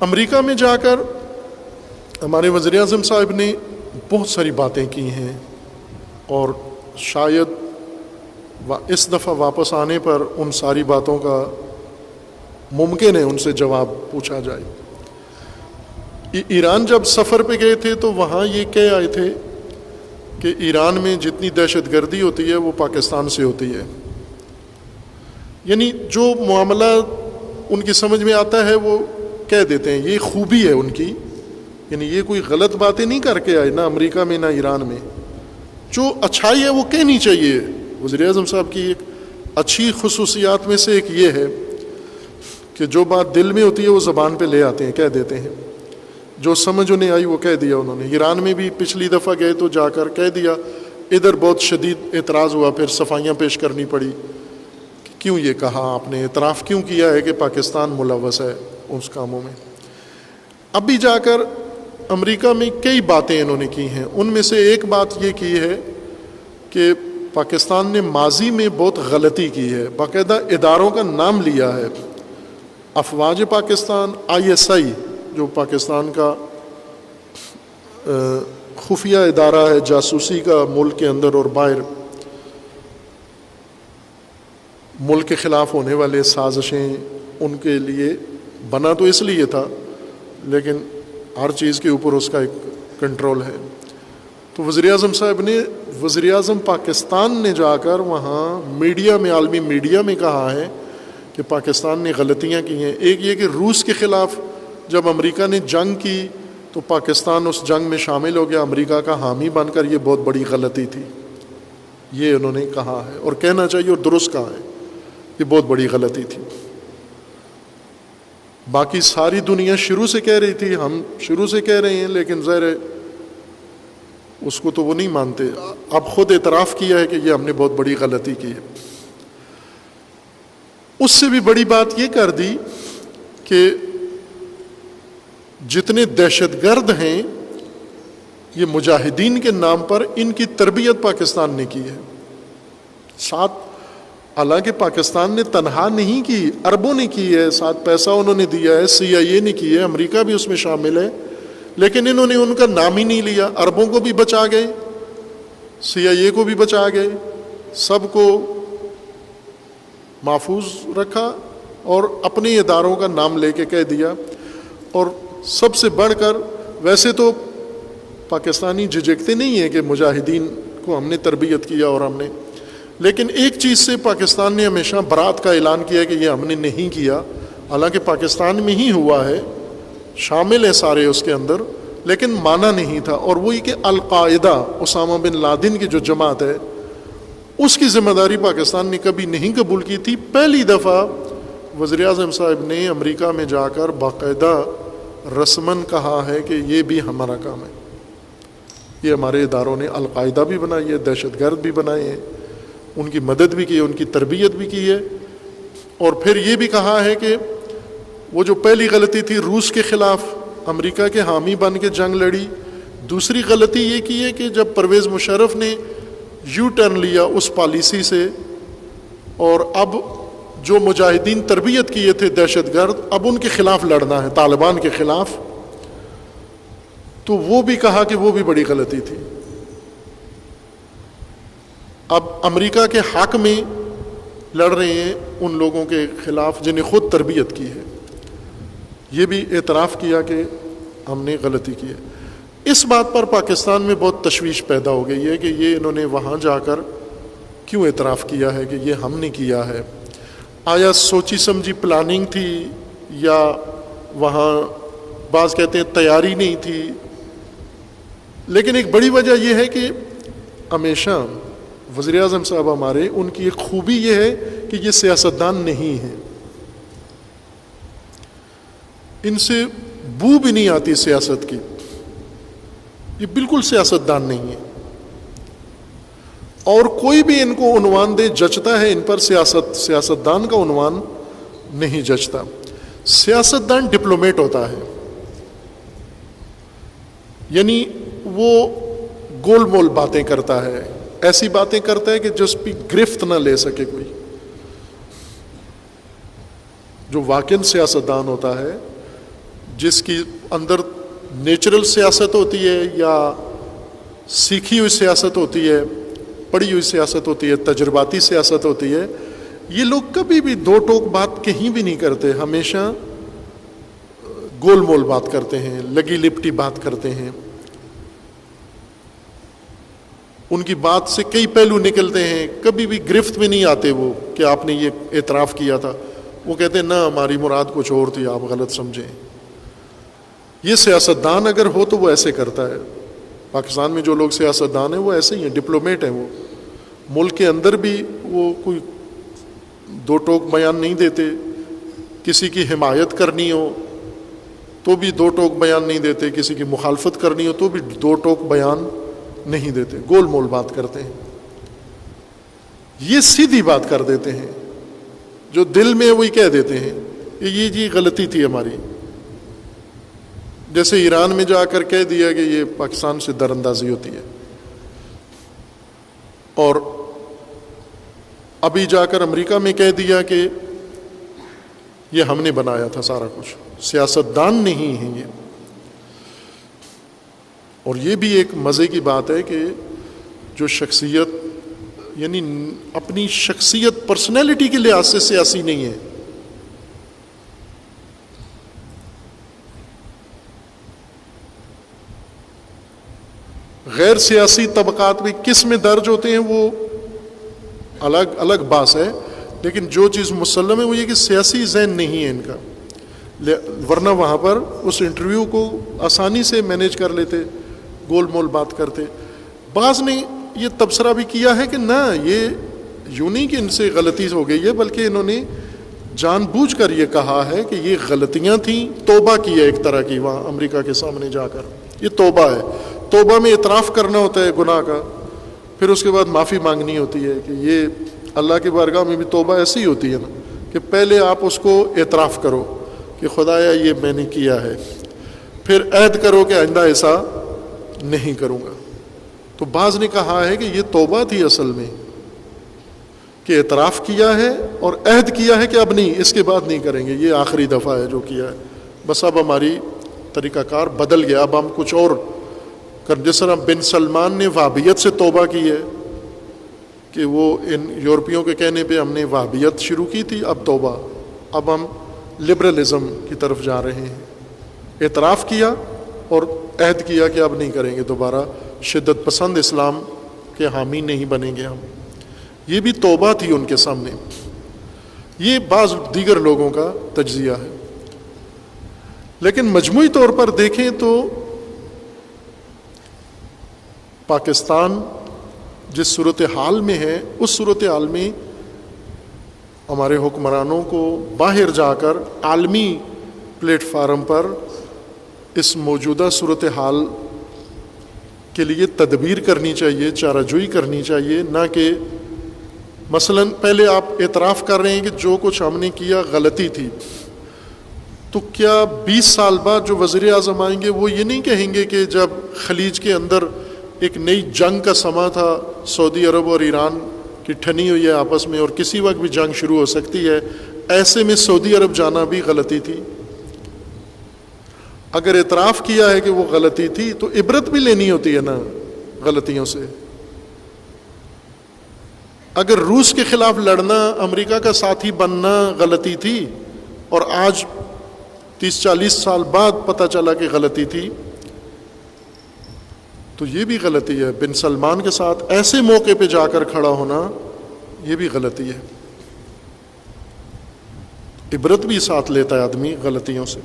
امریکہ میں جا کر ہمارے وزیر اعظم صاحب نے بہت ساری باتیں کی ہیں، اور شاید اس دفعہ واپس آنے پر ان ساری باتوں کا ممکن ہے ان سے جواب پوچھا جائے۔ ایران جب سفر پہ گئے تھے تو وہاں یہ کہہ آئے تھے کہ ایران میں جتنی دہشت گردی ہوتی ہے وہ پاکستان سے ہوتی ہے، یعنی جو معاملہ ان کی سمجھ میں آتا ہے وہ کہہ دیتے ہیں، یہ خوبی ہے ان کی، یعنی یہ کوئی غلط باتیں نہیں کر کے آئے، نہ امریکہ میں نہ ایران میں، جو اچھائی ہے وہ کہنی چاہیے۔ وزیر اعظم صاحب کی ایک اچھی خصوصیات میں سے ایک یہ ہے کہ جو بات دل میں ہوتی ہے وہ زبان پہ لے آتے ہیں، کہہ دیتے ہیں، جو سمجھ انہیں آئی وہ کہہ دیا انہوں نے۔ ایران میں بھی پچھلی دفعہ گئے تو جا کر کہہ دیا، ادھر بہت شدید اعتراض ہوا، پھر صفائیاں پیش کرنی پڑی کہ کیوں یہ کہا آپ نے، اعتراف کیوں کیا ہے کہ پاکستان ملوث ہے اس کاموں میں۔ اب بھی جا کر امریکہ میں کئی باتیں انہوں نے کی ہیں، ان میں سے ایک بات یہ کی ہے کہ پاکستان نے ماضی میں بہت غلطی کی ہے، باقاعدہ اداروں کا نام لیا ہے، افواج پاکستان، ISI جو پاکستان کا خفیہ ادارہ ہے جاسوسی کا ملک کے اندر اور باہر، ملک کے خلاف ہونے والے سازشیں ان کے لیے بنا تو اس لیے تھا، لیکن ہر چیز کے اوپر اس کا ایک کنٹرول ہے۔ تو وزیر اعظم صاحب نے، وزیر اعظم پاکستان نے جا کر وہاں میڈیا میں، عالمی میڈیا میں کہا ہے کہ پاکستان نے غلطیاں کی ہیں۔ ایک یہ کہ روس کے خلاف جب امریکہ نے جنگ کی تو پاکستان اس جنگ میں شامل ہو گیا امریکہ کا حامی بن کر، یہ بہت بڑی غلطی تھی، یہ انہوں نے کہا ہے، اور کہنا چاہیے اور درست کہا ہے، یہ بہت بڑی غلطی تھی۔ باقی ساری دنیا شروع سے کہہ رہی تھی، ہم شروع سے کہہ رہے ہیں، لیکن ظاہر ہے اس کو تو وہ نہیں مانتے، اب خود اعتراف کیا ہے کہ یہ ہم نے بہت بڑی غلطی کی ہے۔ اس سے بھی بڑی بات یہ کر دی کہ جتنے دہشت گرد ہیں یہ مجاہدین کے نام پر ان کی تربیت پاکستان نے کی ہے، ساتھ حالانکہ پاکستان نے تنہا نہیں کی، اربوں نے کی ہے، ساتھ پیسہ انہوں نے دیا ہے، CIA نے کی ہے، امریکہ بھی اس میں شامل ہے، لیکن انہوں نے ان کا نام ہی نہیں لیا، اربوں کو بھی بچا گئے، CIA کو بھی بچا گئے، سب کو محفوظ رکھا اور اپنے اداروں کا نام لے کے کہہ دیا۔ اور سب سے بڑھ کر ویسے تو پاکستانی جھجکتے نہیں ہیں کہ مجاہدین کو ہم نے تربیت کیا اور ہم نے، لیکن ایک چیز سے پاکستان نے ہمیشہ برات کا اعلان کیا ہے کہ یہ ہم نے نہیں کیا، حالانکہ پاکستان میں ہی ہوا ہے، شامل ہے سارے اس کے اندر، لیکن مانا نہیں تھا، اور وہی کہ القاعدہ، اسامہ بن لادن کی جو جماعت ہے اس کی ذمہ داری پاکستان نے کبھی نہیں قبول کی تھی۔ پہلی دفعہ وزیر اعظم صاحب نے امریکہ میں جا کر باقاعدہ رسماً کہا ہے کہ یہ بھی ہمارا کام ہے، یہ ہمارے اداروں نے القاعدہ بھی بنائی ہے، دہشت گرد بھی بنائے ہیں، ان کی مدد بھی کی ہے، ان کی تربیت بھی کی ہے، اور پھر یہ بھی کہا ہے کہ وہ جو پہلی غلطی تھی روس کے خلاف امریکہ کے حامی بن کے جنگ لڑی، دوسری غلطی یہ کی ہے کہ جب پرویز مشرف نے یو ٹرن لیا اس پالیسی سے، اور اب جو مجاہدین تربیت کیے تھے دہشت گرد، اب ان کے خلاف لڑنا ہے، طالبان کے خلاف، تو وہ بھی کہا کہ وہ بھی بڑی غلطی تھی۔ اب امریکہ کے حق میں لڑ رہے ہیں ان لوگوں کے خلاف جنہیں خود تربیت کی ہے، یہ بھی اعتراف کیا کہ ہم نے غلطی کی ہے۔ اس بات پر پاکستان میں بہت تشویش پیدا ہو گئی ہے کہ یہ انہوں نے وہاں جا کر کیوں اعتراف کیا ہے کہ یہ ہم نے کیا ہے، آیا سوچی سمجھی پلاننگ تھی، یا وہاں بعض کہتے ہیں تیاری نہیں تھی، لیکن ایک بڑی وجہ یہ ہے کہ ہمیشہ وزیر اعظم صاحب ہمارے، ان کی ایک خوبی یہ ہے کہ یہ سیاستدان نہیں ہیں، ان سے بو بھی نہیں آتی سیاست کی، یہ بالکل سیاستدان نہیں ہے، اور کوئی بھی ان کو عنوان دے جچتا ہے ان پر، سیاستدان کا عنوان نہیں جچتا۔ سیاستدان ڈپلومیٹ ہوتا ہے، یعنی وہ گول مول باتیں کرتا ہے، ایسی باتیں کرتا ہے کہ جس پہ گرفت نہ لے سکے کوئی۔ جو واقعی سیاستدان ہوتا ہے جس کی اندر نیچرل سیاست ہوتی ہے یا سیکھی ہوئی سیاست ہوتی ہے، پڑھی ہوئی سیاست ہوتی ہے، تجرباتی سیاست ہوتی ہے، یہ لوگ کبھی بھی دو ٹوک بات کہیں بھی نہیں کرتے، ہمیشہ گول مول بات کرتے ہیں، لگی لپٹی بات کرتے ہیں. ان کی بات سے کئی پہلو نکلتے ہیں، کبھی بھی گرفت میں نہیں آتے وہ کہ آپ نے یہ اعتراف کیا تھا. وہ کہتے ہیں نہ، ہماری مراد کچھ اور تھی، آپ غلط سمجھیں. یہ سیاستدان اگر ہو تو وہ ایسے کرتا ہے. پاکستان میں جو لوگ سیاستدان ہیں وہ ایسے ہی ہیں، ڈپلومیٹ ہیں. وہ ملک کے اندر بھی وہ کوئی دو ٹوک بیان نہیں دیتے. کسی کی حمایت کرنی ہو تو بھی دو ٹوک بیان نہیں دیتے، کسی کی مخالفت کرنی ہو تو بھی دو ٹوک بیان نہیں دیتے، گول مول بات کرتے ہیں. یہ سیدھی بات کر دیتے ہیں، جو دل میں وہی کہہ دیتے ہیں یہ جی غلطی تھی ہماری. جیسے ایران میں جا کر کہہ دیا کہ یہ پاکستان سے در اندازی ہوتی ہے، اور ابھی جا کر امریکہ میں کہہ دیا کہ یہ ہم نے بنایا تھا سارا کچھ. سیاستدان نہیں ہیں یہ. اور یہ بھی ایک مزے کی بات ہے کہ جو شخصیت، یعنی اپنی شخصیت پرسنالٹی کے لحاظ سے سیاسی نہیں ہے. غیر سیاسی طبقات بھی کس میں درج ہوتے ہیں وہ الگ الگ بات ہے، لیکن جو چیز مسلم ہے وہ یہ کہ سیاسی ذہن نہیں ہے ان کا، ورنہ وہاں پر اس انٹرویو کو آسانی سے مینیج کر لیتے، گول مول بات کرتے. بعض نے یہ تبصرہ بھی کیا ہے کہ نہ، یہ یوں نہیں کہ ان سے غلطی ہو گئی ہے، بلکہ انہوں نے جان بوجھ کر یہ کہا ہے کہ یہ غلطیاں تھیں، توبہ کی ہے ایک طرح کی وہاں امریکہ کے سامنے جا کر. یہ توبہ ہے. توبہ میں اعتراف کرنا ہوتا ہے گناہ کا، پھر اس کے بعد معافی مانگنی ہوتی ہے. کہ یہ اللہ کی بارگاہ میں بھی توبہ ایسی ہوتی ہے نا کہ پہلے آپ اس کو اعتراف کرو کہ خدایا یہ میں نے کیا ہے، پھر عہد کرو کہ آئندہ ایسا نہیں کروں گا. تو بعض نے کہا ہے کہ یہ توبہ تھی اصل میں، کہ اعتراف کیا ہے اور عہد کیا ہے کہ اب نہیں، اس کے بعد نہیں کریں گے، یہ آخری دفعہ ہے جو کیا ہے، بس اب ہماری طریقہ کار بدل گیا، اب ہم کچھ اور کر. جس طرح بن سلمان نے وہابیت سے توبہ کی ہے کہ وہ ان یورپیوں کے کہنے پہ ہم نے وہابیت شروع کی تھی، اب توبہ، اب ہم لبرلزم کی طرف جا رہے ہیں. اعتراف کیا اور عہد کیا کہ اب نہیں کریں گے دوبارہ، شدت پسند اسلام کے حامی نہیں بنیں گے ہم. یہ بھی توبہ تھی ان کے سامنے. یہ بعض دیگر لوگوں کا تجزیہ ہے. لیکن مجموعی طور پر دیکھیں تو پاکستان جس صورتحال میں ہے، اس صورتحال میں ہمارے حکمرانوں کو باہر جا کر عالمی پلیٹ فارم پر اس موجودہ صورتحال کے لیے تدبیر کرنی چاہیے، چارہ جوئی کرنی چاہیے. نہ کہ مثلا پہلے آپ اعتراف کر رہے ہیں کہ جو کچھ ہم نے کیا غلطی تھی، تو کیا 20 سال بعد جو وزیر اعظم آئیں گے وہ یہ نہیں کہیں گے کہ جب خلیج کے اندر ایک نئی جنگ کا سما تھا، سعودی عرب اور ایران کی ٹھنی ہوئی ہے آپس میں اور کسی وقت بھی جنگ شروع ہو سکتی ہے، ایسے میں سعودی عرب جانا بھی غلطی تھی؟ اگر اعتراف کیا ہے کہ وہ غلطی تھی تو عبرت بھی لینی ہوتی ہے نا غلطیوں سے. اگر روس کے خلاف لڑنا، امریکہ کا ساتھی بننا غلطی تھی اور آج 30-40 سال بعد پتہ چلا کہ غلطی تھی، تو یہ بھی غلطی ہے. بن سلمان کے ساتھ ایسے موقع پہ جا کر کھڑا ہونا یہ بھی غلطی ہے. عبرت بھی ساتھ لیتا ہے آدمی غلطیوں سے.